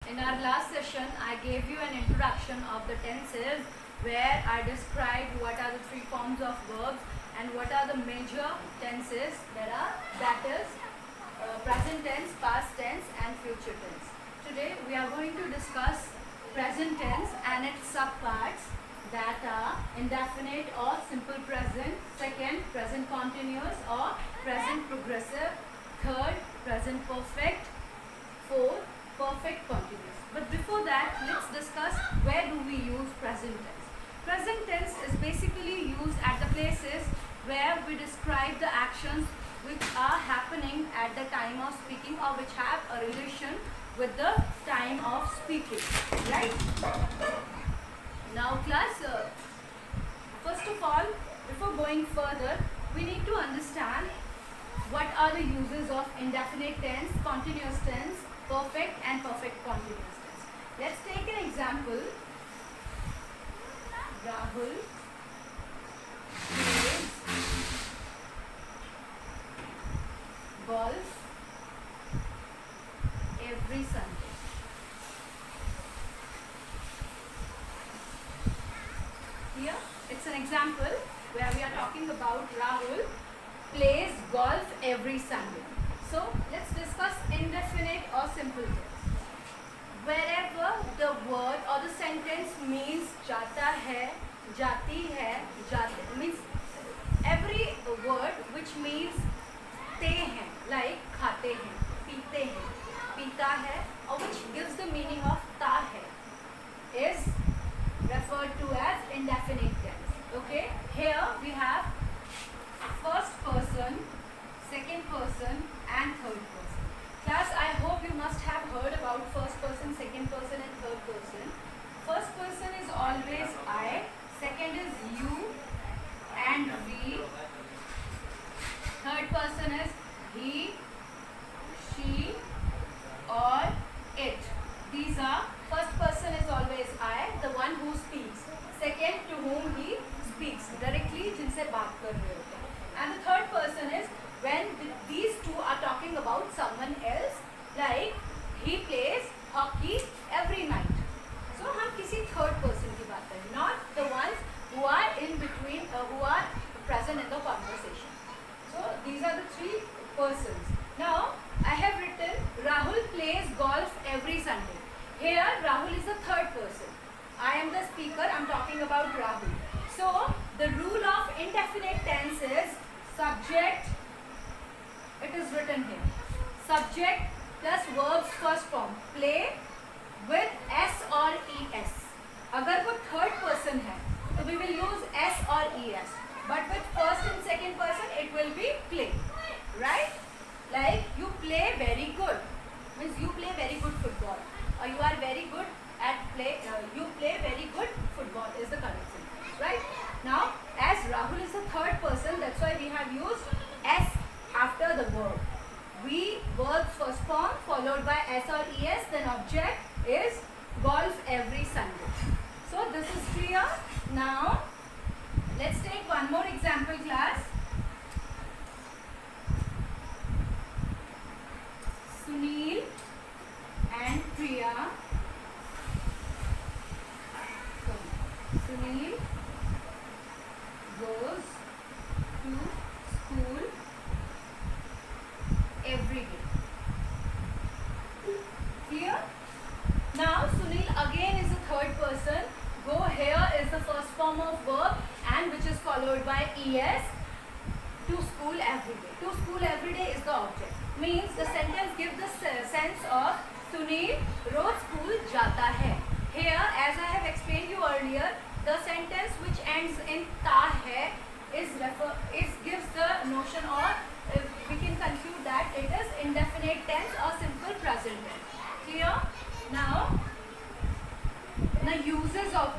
In our last session, I gave you an introduction of the tenses where I described what are the three forms of verbs and what are the major tenses there are, that is present tense, past tense and future tense. Today we are going to discuss present tense and its subparts, that are indefinite or simple present, second present continuous or present progressive, third present perfect, fourth perfect continuous. But before that, let's discuss where do we use present tense. Present tense is basically used at the places where we describe the actions which are happening at the time of speaking or which have a relation with the time of speaking, right? Now class, first of all, before going further, we need to understand what are the uses of indefinite tense, continuous tense, perfect and perfect continuous tense. Let's take an example. Rahul plays golf every Sunday. Here, it's an example where we are talking about Rahul plays golf every Sunday. So, let's discuss indefinite or simple tense. Wherever the word or the sentence means jata hai, jati hai, jate, means every word which means te hain, like khate hain, peete hain, pita hai, or which gives the meaning of ta hai, is referred to as indefinite tense. Okay, here we have first person, second person and third person. Class, I hope you must have heard about first person, second person and third person. First person is always I, second is you and we, third person is he, she or it. These are, first person is always I, the one who speaks. Second, to whom he speaks, directly जिनसे बात कर रहे होते हैं. And the third person is when these two are talking about someone else, like he plays hockey every night. So हम किसी third person की बात करें, not the ones who are in between, who are present in the conversation. So these are the three persons. Now I have written Rahul plays golf every Sunday. Here Rahul is the third person. I am the speaker, I am talking about Rahul. So the rule of indefinite tense is subject, it is written here, subject plus verbs first form, play with S or ES. अगर वो third person है, तो we will use S or ES. But with first and second person, it will be play, right? Like you play very good, means you play very good football, or you are very good at play. You play very good football is the correct sentence, right? Now, as Rahul is the third person, that's why we have used S after the verb. We verbs first form followed by S or ES, then object is golf every Sunday. So this is clear. Now let's take one more example, class. Sunil and Priya. Sunil goes to school every day. Clear? Now Sunil again is the third person. Go here is the first form of verb and which is followed by ES. To school every day. To school every day is the object. Means the sentence gives the sense of Sunil rose school जाता है. Here, as I have explained you earlier, the sentence which ends in ta hai gives the notion, or we can conclude that it is indefinite tense or simple present tense. Clear? Now the uses of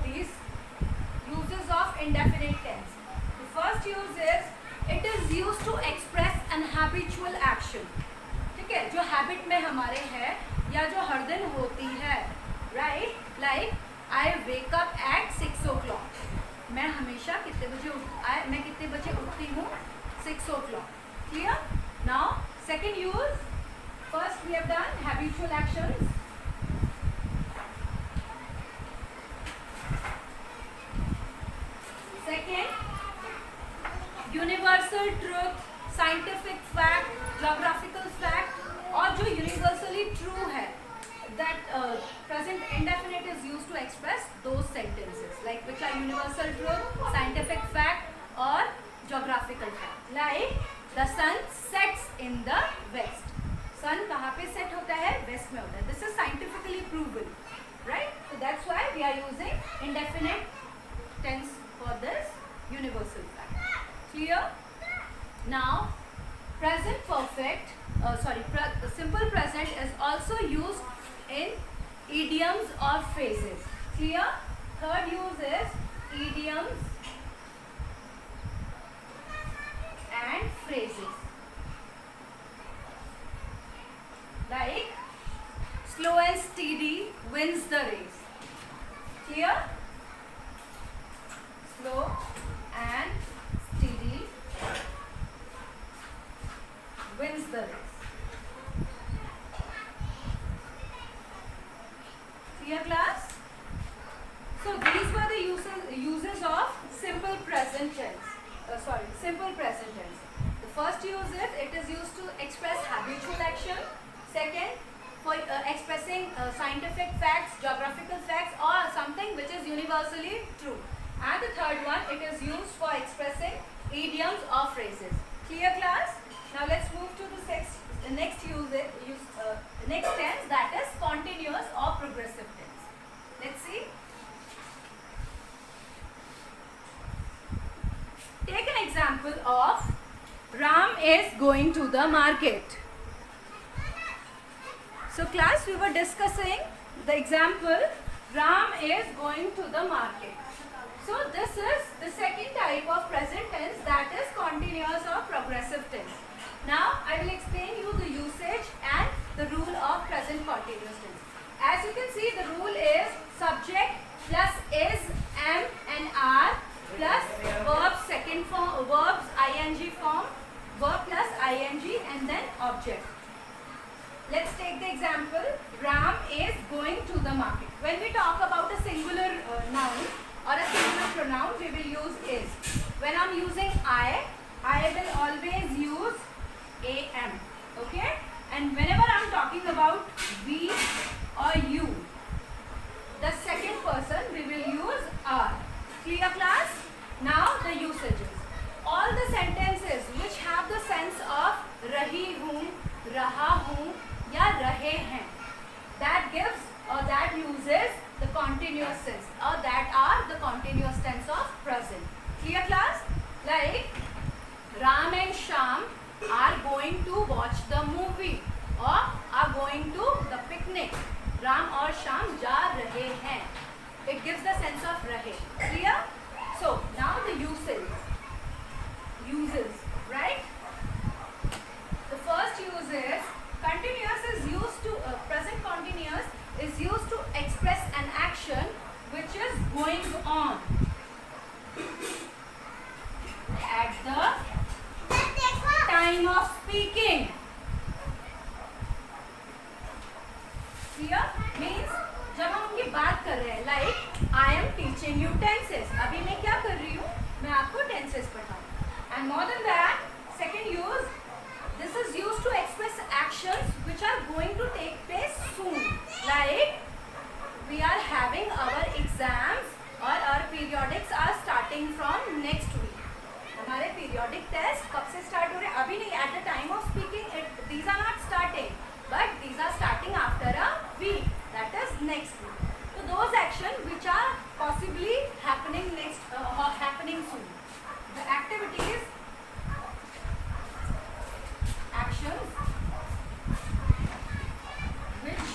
indefinite tense. The first use is it is used to express an habitual action. ठीक है, जो habit में हमारे है या जो हर दिन होती है, right? Like I wake up at 6 o'clock. मैं हमेशा कितने बजे उठती हूँ? 6 o'clock. Clear? Now second use, first we have done habitual actions. Universal truth, scientific fact, geographical fact, और जो यूनिवर्सली ट्रू है, that present indefinite is used to express those sentences, like which are universal truth, scientific fact or geographical fact. Like the sun sets in the west. Sun कहाँ पे set होता है? West में होता है. This is scientifically proven, right? So that's why we are using indefinite tense for this universal fact. Clear? Now present perfect, simple present is also used in idioms or phrases. Clear? Third use is idioms and phrases. Like slow and steady wins the race. Clear? Slow and steady wins the race. Clear, class? So these were the uses of simple present tense. Simple present tense. The first use is it is used to express habitual action. Second, for expressing scientific facts, geographical facts, or something which is universally true. And the third one, it is used for expressing idioms or phrases. Clear, class? Now let's move to the next next tense, that is continuous or progressive tense. Let's see. Take an example of Ram is going to the market. So class, we were discussing the example Ram is going to the market. So this is the second type of present tense, that is continuous or progressive tense. Now I will explain you the usage and the rule of present continuous tense. As you can see, the rule is subject plus is, am and are plus verb second form, verbs ing form, verb plus ing and then object. Let's take the example, Ram is going to the market. When we talk about a singular noun or a singular pronoun, we will use is. When I'm using I will always use am, okay? And whenever I'm talking about we or you, the second person, we will use are. Clear, class? Now the usages. All the sentences which have the sense of rahi hoon, raha hoon या रहे हैं, that gives or that uses the continuous tense, or that are the continuous tense of present. Clear, class? Like Ram and Shyam are going to watch the movie or are going to the picnic. Ram और Shyam जा रहे हैं. It gives the sense of रहे. Clear? So now the uses, right? The first use is continuous is used to present continuous is used to express an action which is going on at the time of speaking. Clear? Means जब हम उनकी बात कर रहे हैं, like I am teaching you tenses. अभी मैं क्या कर रही हूँ? मैं आपको tenses पढ़ाऊँ. And more than that, second use, this is used to express actions which are going to take place soon. Like we are having our exams or our periodics are starting from next week. हमारे periodic test कब से start हो रहे हैं? अभी नहीं. At the time of speaking, these are not starting, but these are starting after a week. That is next week. So those actions which are possibly happening next or happening soon. The activities, actions which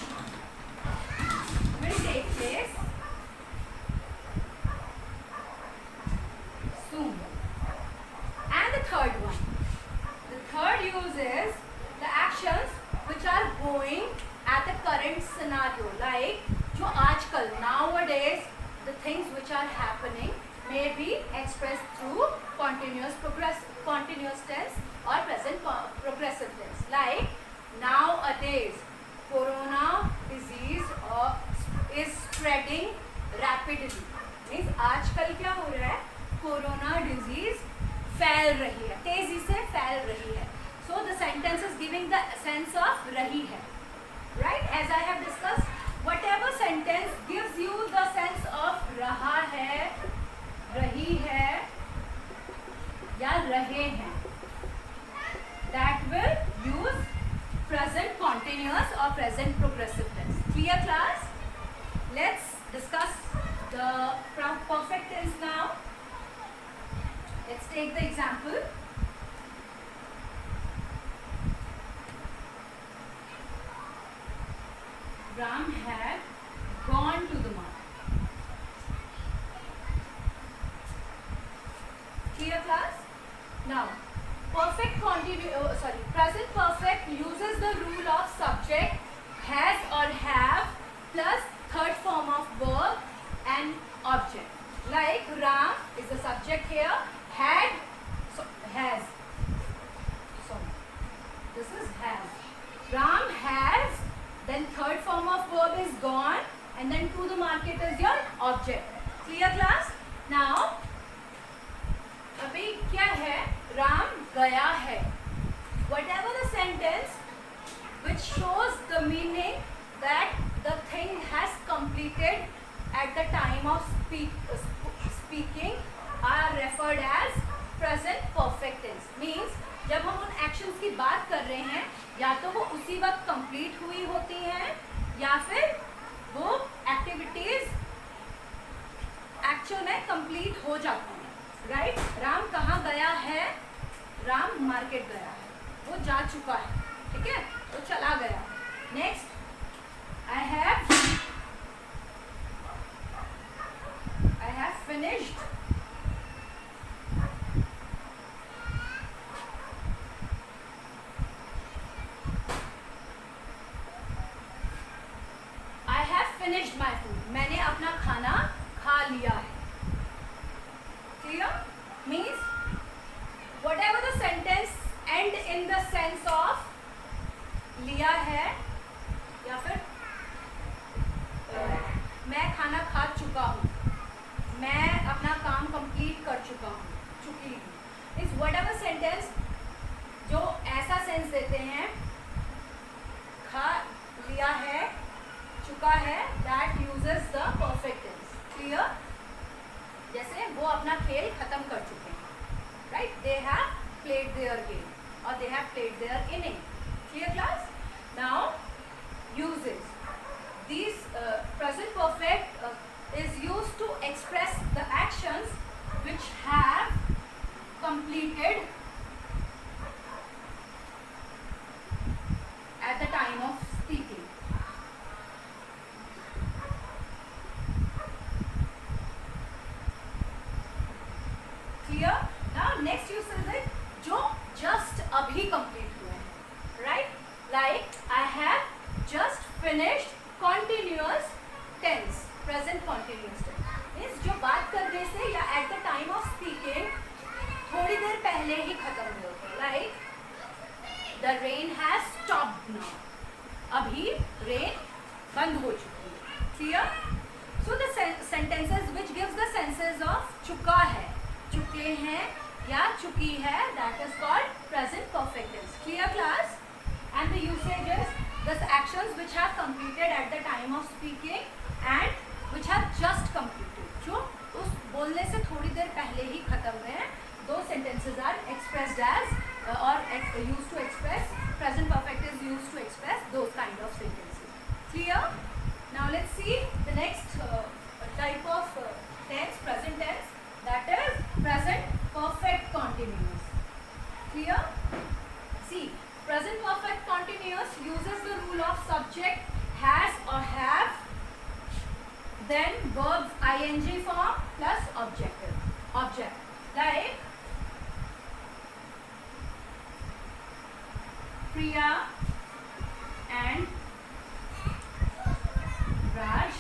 will take place soon. And the third one, the third use is the actions which are going at the current scenario, like जो आजकल nowadays the things which are happening may be expressed through continuous tense or present progressive tense. Like nowadays corona disease is spreading rapidly. Means आजकल क्या हो रहा है? Corona disease फैल रही है, तेजी से फैल रही है. So the sentence is giving the sense of रही है, right? As I have discussed, whatever sentence gives you the sense of रहा है, रही है या रहे हैं, that will use present continuous or present progressive tense. Clear class? Let's discuss the perfect tense now. Let's take the example. Ram had gone to the market. Clear class? Now, present perfect uses the rule of subject, has or have plus third form of verb and object. Like Ram is the subject here, has. This is has. Ram has, then third form of verb is gone, and then to the market is your object. Clear class? Now, अभी क्या है? राम गया है. Whatever the sentence which shows the meaning that the thing has completed at the time of speaking are referred as present perfect tense. Means जब हम उन actions की बात कर रहे हैं, या तो वो उसी वक्त complete हुई होती हैं या फिर वो activities actual में complete हो जाती हैं. राइट? राम कहाँ गया है? राम मार्केट गया है, वो जा चुका है. ठीक है, वो चला गया. Next, I have finished my food. मैंने अपना खाना खा लिया है. Clear? Means whatever the sentence end in the sense of लिया है या फिर मैं खाना खा चुका हूँ, मैं अपना काम कंप्लीट कर चुकी हूँ. इस whatever sentence जो ऐसा सेंस देते हैं, खा लिया है, चुका है, that uses the perfect tense. Clear? जैसे वो अपना खेल खत्म कर चुके हैं. Right? They have played their game or they have played their inning. Clear class? Now, uses. These present perfect is used to express the actions which have completed at the time of speaking. Clear? Now next usage है जो just अभी complete हुए हैं. Right? Like I have just finished continuous tense, present continuous tense. Means जो बात करने से या at the time of speaking थोड़ी देर पहले ही खत्म हुए होते. Like the rain has stopped now. अभी rain बंद हो चुकी है. Clear? So the sentences which gives the senses of चुका है, चुके हैं या चुकी है, that is called present perfect tense. Clear class? And the usages, the actions which have completed at the time of speaking and which have just completed, जो उस बोलने से थोड़ी देर पहले ही खत्म हुए हैं, those sentences are expressed as or used to express, present perfect is used to express those kind of sentences. Clear? Now let's see the next type of tense, present tense, that is present perfect continuous. Clear? See, present perfect continuous uses the rule of subject, has or have, then verbs ing form plus object. Like Priya and Raj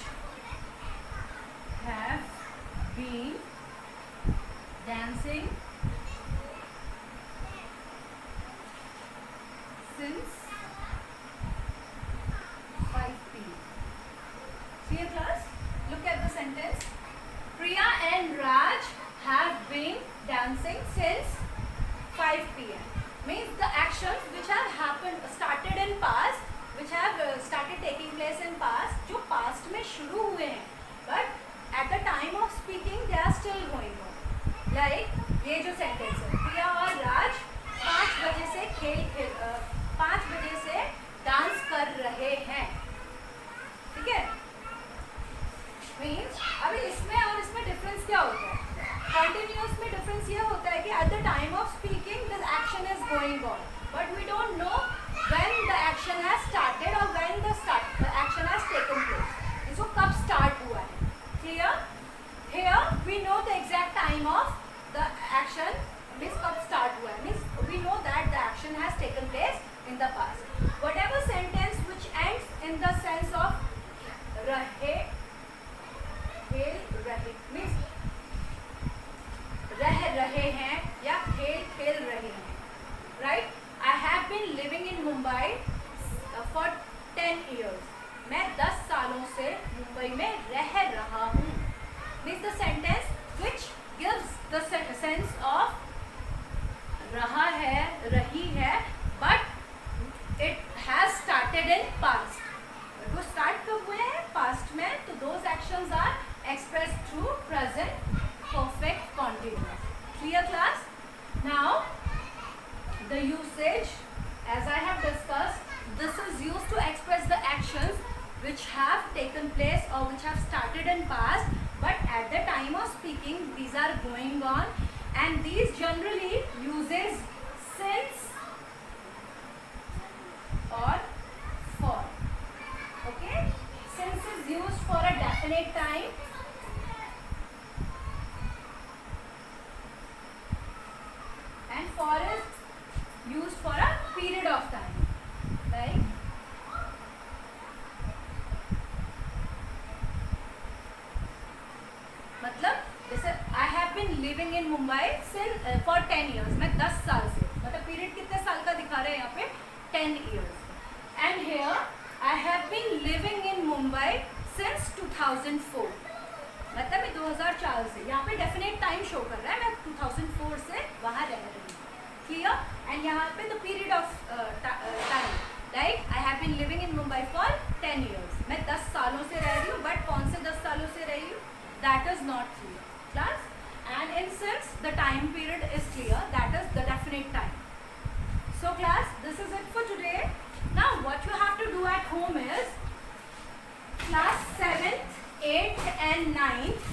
have been dancing since 5 p.m. Clear class? Look at the sentence. Priya and Raj have been dancing since 5 p.m. means the actions which have happened started in past, which have started taking place in past, जो past में शुरू हुए हैं, but at the time of speaking they are still going on. Like ये जो sentence है, प्रिया और राज 5 बजे से 5 बजे से डांस कर रहे हैं, ठीक है. मीन्स अभी इसमें और इसमें डिफरेंस क्या होता है? कंटिन्यूअस में डिफरेंस ये होता है कि at the time of speaking this action is going on, but we don't know when the action has started और when the action has taken place. इसको कब स्टार्ट हुआ है, clear? Here we know the exact time of the action, means कब start हुआ है, means we know that the action has taken place in the past. Whatever sentence which ends in the sense of रहे, खेल रहे means रह रहे हैं या खेल रहे हैं, right? I have been living in Mumbai for 10 years. मैं 10 सालों से मुंबई में रह रहा हूँ. Means the sentence which gives the sense of रहा है, रही है, but it has started in past. वो स्टार्ट कब हुए हैं? पास्ट में. तो those actions are expressed through present perfect continuous. Clear class? Now the usage, as I have discussed, this is used to express the actions which have taken place or which have started in past, but at the time of speaking these are going on, and these generally uses since or for. Okay, since is used for a definite time, and for is used for a period of time. Like मतलब जैसे I have been living in Mumbai since for 10 years. मैं 10 साल से, मतलब period कितने साल का दिखा रहे हैं यहाँ पे? 10 years. And here I have been living in Mumbai since 2004. मतलब मैं 2004 से, यहाँ पे डेफिनेट टाइम शो कर रहा है, मैं 2004 से वहाँ रह रही हूँ. क्लियर? एंड यहाँ पे the period of time, like I have been living in Mumbai for 10 years. मैं 10 सालों से रह रही हूँ, बट कौन से 10 सालों से रही हूँ, that is not clear. Class? And in since the time period is clear, that is the definite time. So class, this is it for today. Now what you have to do at home is, class 7th, 8th and 9th,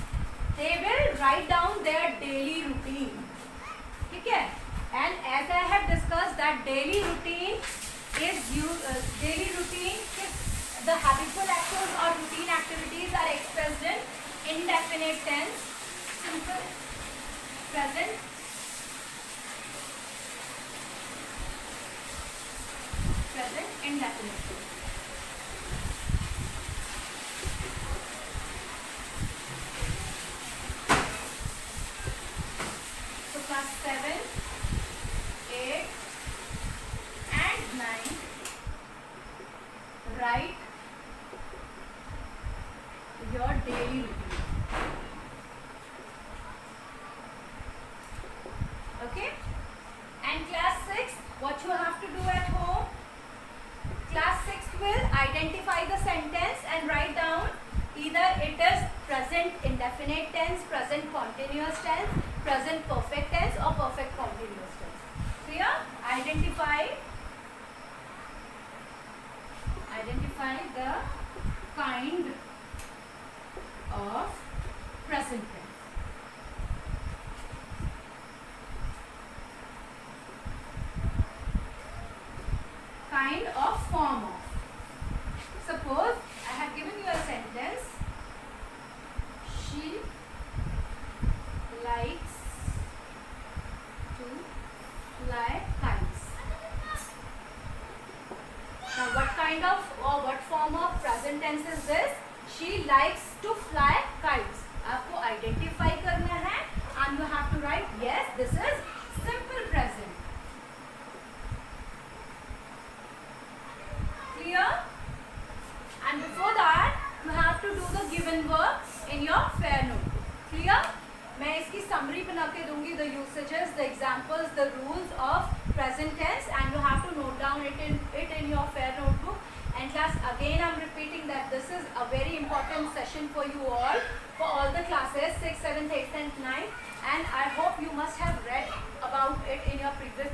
they will write down their daily routine. ठीक है? And as I have discussed that daily routine is daily routine, the habitual actions or routine activities are expressed in indefinite tense, simple, present, indefinite tense. Class 7, 8 and 9, write your daily routine. Okay? And class 6, what you have to do at home? Class 6 will identify the sentence and write down either it is present indefinite tense, present continuous tense, present perfect tense or perfect continuous tense. Clear? Identify the kind of present tense. Kind of form of. Suppose I have given you a sentence. She likes to fly kites. Now what kind of or what form of present tense is this? She likes to fly kites. आपको identify करना है and you have to write yes, this is simple present. Clear? And before that you have to do the given work in your fair notebook. Clear? मैं इसकी summary बना के दूंगी, the usages, the examples, the rules of present tense, and you have to note down it in your fair notebook. And class, again I'm repeating that this is a very important session for you all, for all the classes 6th, 7th, 8th and 9th, and I hope you must have read about it in your previous